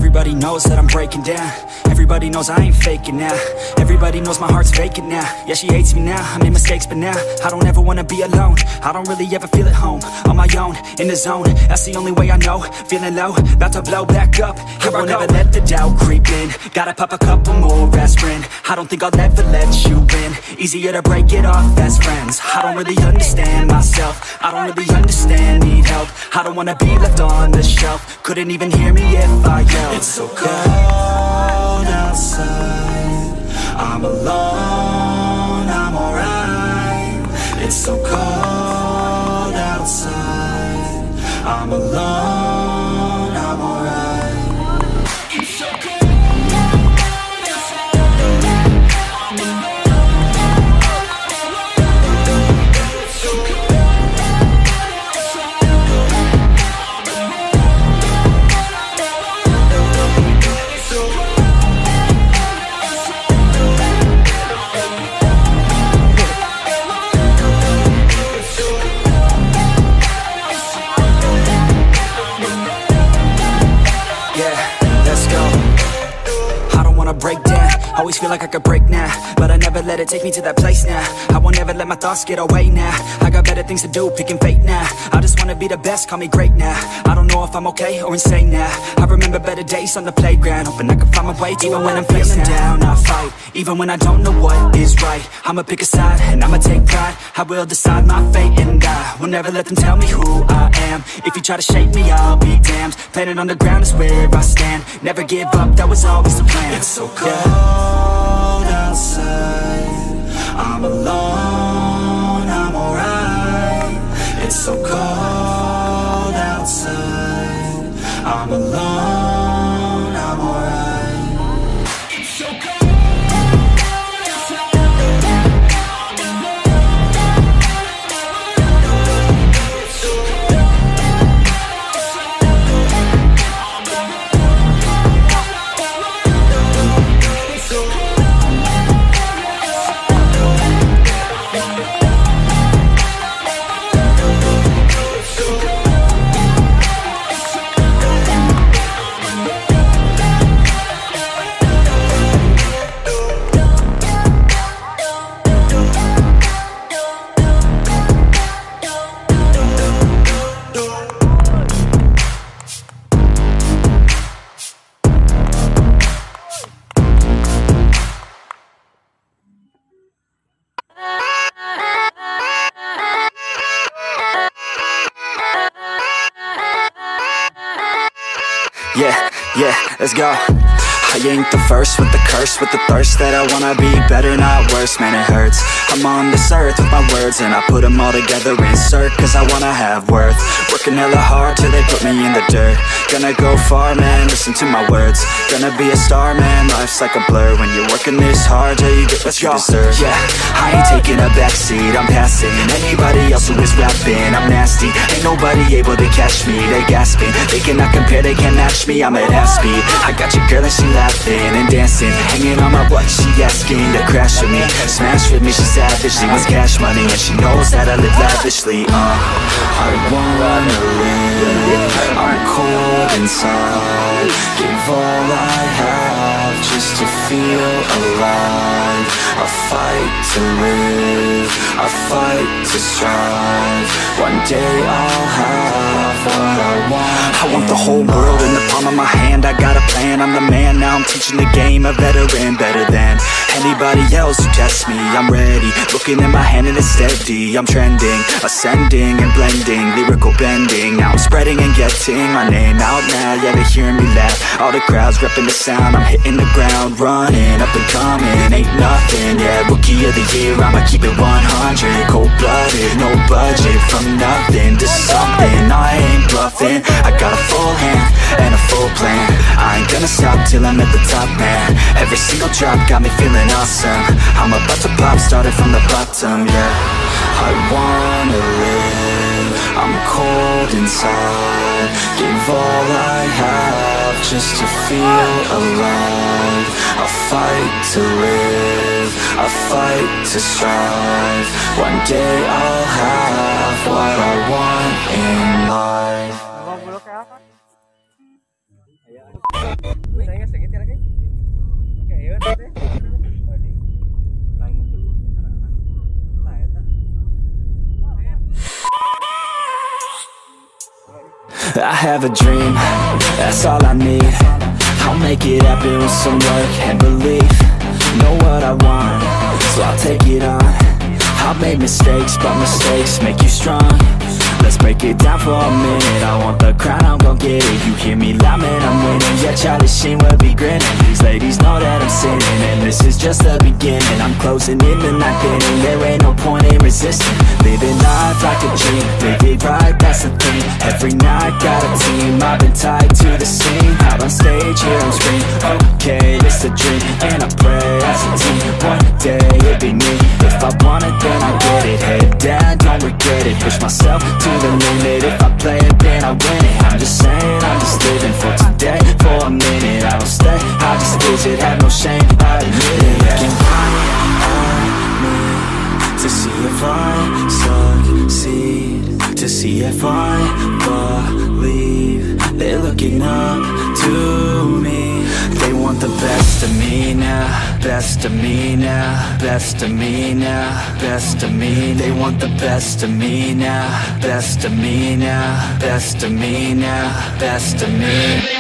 Everybody knows that I'm breaking down. Everybody knows I ain't faking now. Everybody knows my heart's vacant now. Yeah, she hates me now, I made mistakes, but now I don't ever wanna be alone. I don't really ever feel at home. On my own, in the zone, that's the only way I know. Feeling low, about to blow back up. I won't ever let the doubt creep in. Gotta pop a couple more aspirin. I don't think I'll ever let you in. Easier to break it off best friends. I don't really understand myself. I don't really understand, need help. I don't wanna be left on the shelf. Couldn't even hear me if I yelled. It's so cold outside, I'm alone, I'm alright. It's so cold outside, I'm alone, I'm alright. It's so cold outside, I'm alone. It's so cold outside, I'm alone. Break down, always feel like I could break now, but I never let it take me to that place now. I won't ever let my thoughts get away now. I got better things to do, picking fate now. I just wanna be the best, call me great now. I don't know if I'm okay or insane now. I remember better days on the playground, hoping I can find my way to even when I'm feeling down. I fight, even when I don't know what is right. I'ma pick a side, and I'ma take pride. I will decide my fate, and I will never let them tell me who I am. If you try to shake me, I'll be damned. Planet on the ground is where I stand. Never give up, that was always the plan. It's so cold outside, I'm alone, I'm alright. It's so cold outside, I'm alone, I'm alright. It's so cold outside, I'm alone. It's so cold outside, I'm alone. Yeah, let's go. I ain't the first with the curse, with the thirst that I wanna be better, not worse, man it hurts. I'm on this earth with my words and I put them all together, insert, cause I wanna have worth. Working hella hard till they put me in the dirt. Gonna go far, man, listen to my words. Gonna be a star, man, life's like a blur. When you're working this hard, yeah, you get what you deserve. Yeah, I ain't taking a backseat, I'm passing anybody else who is rapping. I'm nasty, ain't nobody able to catch me. They gasping, they cannot compare, they can't match me. I'm at half speed, I got your girl and she laughing and dancing, hanging on my butt, she asking to crash with me, smash with me, she savage, she wants cash money and she knows that I live lavishly. I wanna live, I'm cold inside, give all I have just to feel alive. I fight to live, I fight to strive, one day I'll have what I want. I want the whole world in the palm of my hand, I got a plan, I'm the man, now I'm teaching the game, a veteran, better than anybody else who tests me. I'm ready, looking at my hand and it's steady. I'm trending, ascending and blending, lyrical bending. Now I'm spreading and getting my name out now. Yeah, they hearing me laugh, all the crowds repping the sound. I'm hitting the ground, running, up and coming, ain't nothing. Yeah, rookie of the year, I'ma keep it 100. Cold-blooded, no budget, from nothing to something. I ain't bluffing, I got a full hand and a full plan. I ain't gonna stop till I'm at the top, man. Every single drop got me feeling awesome. I'm about to pop, started from the bottom, yeah. I wanna live, I'm cold inside, give all I have just to feel alive. I fight to live, I fight to strive, one day I'll have what I want in life. I have a dream, that's all I need. I'll make it happen with some work and belief. Know what I want, so I'll take it on. I've made mistakes, but mistakes make you strong. Let's break it down for a minute. I want the crown, I'm gon' get it. You hear me loud, man, I'm winning. Yeah, Charlie Sheen will be grinning. These ladies know that I'm sinning, and this is just the beginning. I'm closing in the night inning. There ain't no point in resisting. Living life like a dream, live it right, that's the thing. Every night got a team, I've been tied to the scene. Out on stage, here I'm screaming, okay, it's a dream. And I pray as a team, one day it'll be me. If I want it, then I get it. Head down, don't regret it. Push myself to the limit. If I play it, then I win it. I'm just saying, I'm just living for today. For a minute, I don't stay, I just visit. Have no shame, I admit it. Looking right at me to see if I succeed, to see if I believe. They're looking up to me. They want the best of me now, best of me now, best of me now, best of me. They want the best of me now, best of me now, best of me now, best of me.